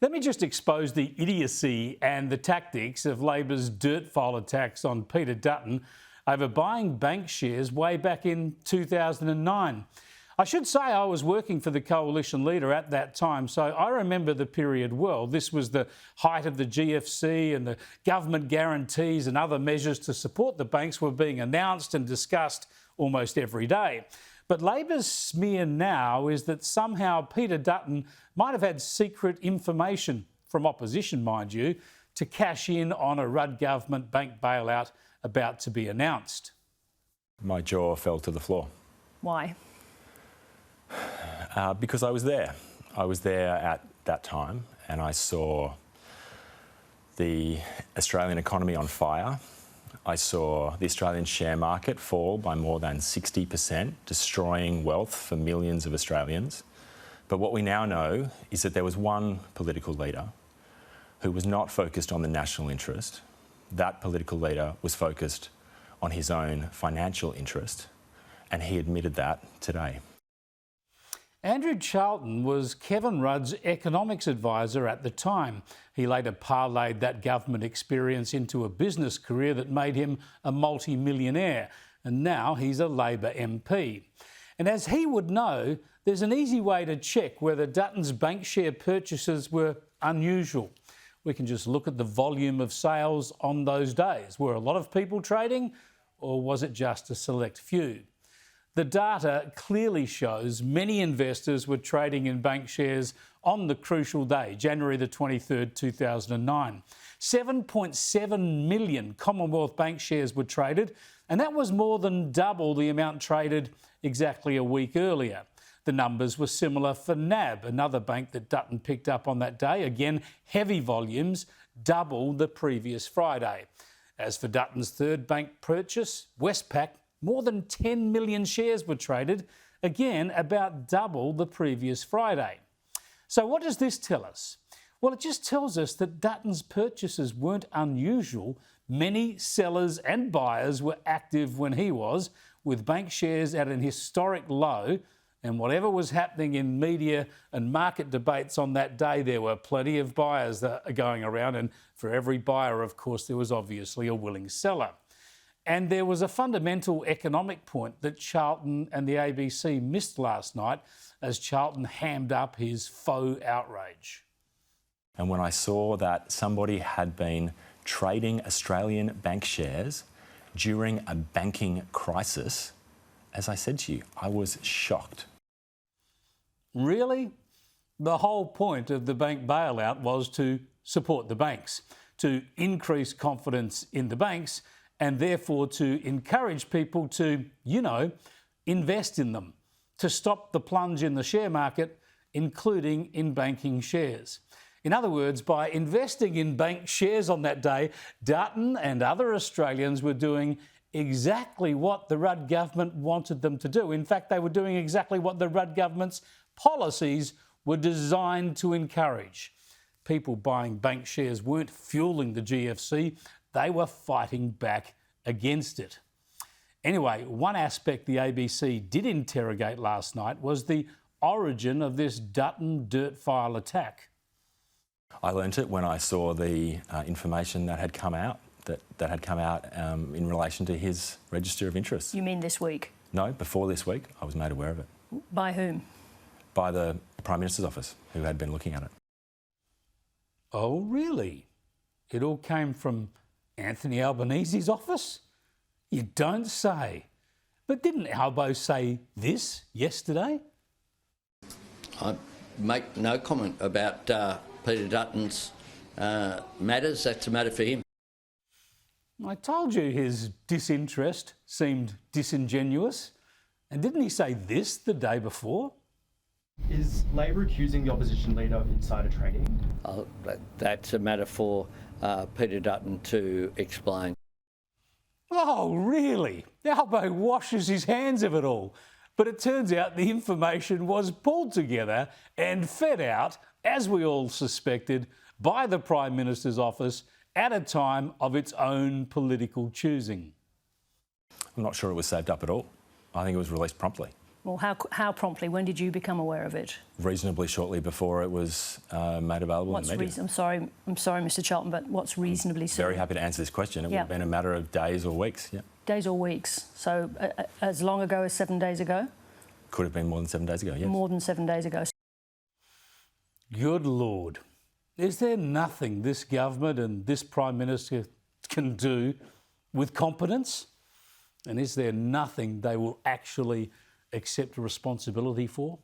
Let me just expose the idiocy and the tactics of Labor's dirt file attacks on Peter Dutton over buying bank shares way back in 2009. I should say I was working for the coalition leader at that time, so I remember the period well. This was the height of the GFC, and the government guarantees and other measures to support the banks were being announced and discussed almost every day. But Labor's smear now is that somehow Peter Dutton might have had secret information from opposition, mind you, to cash in on a Rudd government bank bailout about to be announced. My jaw fell to the floor. Why? Because I was there. I was there at that time, and I saw the Australian economy on fire. I saw the Australian share market fall by more than 60%, destroying wealth for millions of Australians. But what we now know is that there was one political leader who was not focused on the national interest. That political leader was focused on his own financial interest, and he admitted that today. Andrew Charlton was Kevin Rudd's economics advisor at the time. He later parlayed that government experience into a business career that made him a multi-millionaire, and now he's a Labor MP. And as he would know, there's an easy way to check whether Dutton's bank share purchases were unusual. We can just look at the volume of sales on those days. Were a lot of people trading, or was it just a select few? The data clearly shows many investors were trading in bank shares on the crucial day, January the 23rd, 2009. 7.7 million Commonwealth Bank shares were traded, and that was more than double the amount traded exactly a week earlier. The numbers were similar for NAB, another bank that Dutton picked up on that day. Again, heavy volumes, double the previous Friday. As for Dutton's third bank purchase, Westpac, more than 10 million shares were traded, again about double the previous Friday. So what does this tell us? Well, it just tells us that Dutton's purchases weren't unusual. Many sellers and buyers were active when he was, with bank shares at an historic low, and whatever was happening in media and market debates on that day, there were plenty of buyers that are going around, and for every buyer, of course, there was obviously a willing seller. And there was a fundamental economic point that Charlton and the ABC missed last night as Charlton hammed up his faux outrage. And when I saw that somebody had been trading Australian bank shares during a banking crisis, as I said to you, I was shocked. Really? The whole point of the bank bailout was to support the banks, to increase confidence in the banks, and therefore to encourage people to, invest in them, to stop the plunge in the share market, including in banking shares. In other words, by investing in bank shares on that day, Dutton and other Australians were doing exactly what the Rudd government wanted them to do. In fact, they were doing exactly what the Rudd government's policies were designed to encourage. People buying bank shares weren't fueling the GFC. They were fighting back against it. Anyway, one aspect the ABC did interrogate last night was the origin of this Dutton dirt file attack. I learnt it when I saw the information that had come out, in relation to his register of interests. You mean this week? No, before this week, I was made aware of it. By whom? By the Prime Minister's office, who had been looking at it. Oh, really? It all came from Anthony Albanese's office? You don't say. But didn't Albo say this yesterday? I make no comment about Peter Dutton's matters. That's a matter for him. I told you his disinterest seemed disingenuous. And didn't he say this the day before? Is Labor accusing the opposition leader of insider trading? That's a matter for Peter Dutton to explain. Oh, really? Albo washes his hands of it all. But it turns out the information was pulled together and fed out, as we all suspected, by the Prime Minister's office at a time of its own political choosing. I'm not sure it was saved up at all. I think it was released promptly. Well, how promptly? When did you become aware of it? Reasonably shortly before it was made available in the media. I'm sorry, Mr. Charlton, but what's reasonably soon? Very happy to answer this question. It would have been a matter of days or weeks. Yeah. Days or weeks. So as long ago as 7 days ago? Could have been more than 7 days ago, yes. More than 7 days ago. Good Lord. Is there nothing this government and this Prime Minister can do with competence? And is there nothing they will actually accept responsibility for?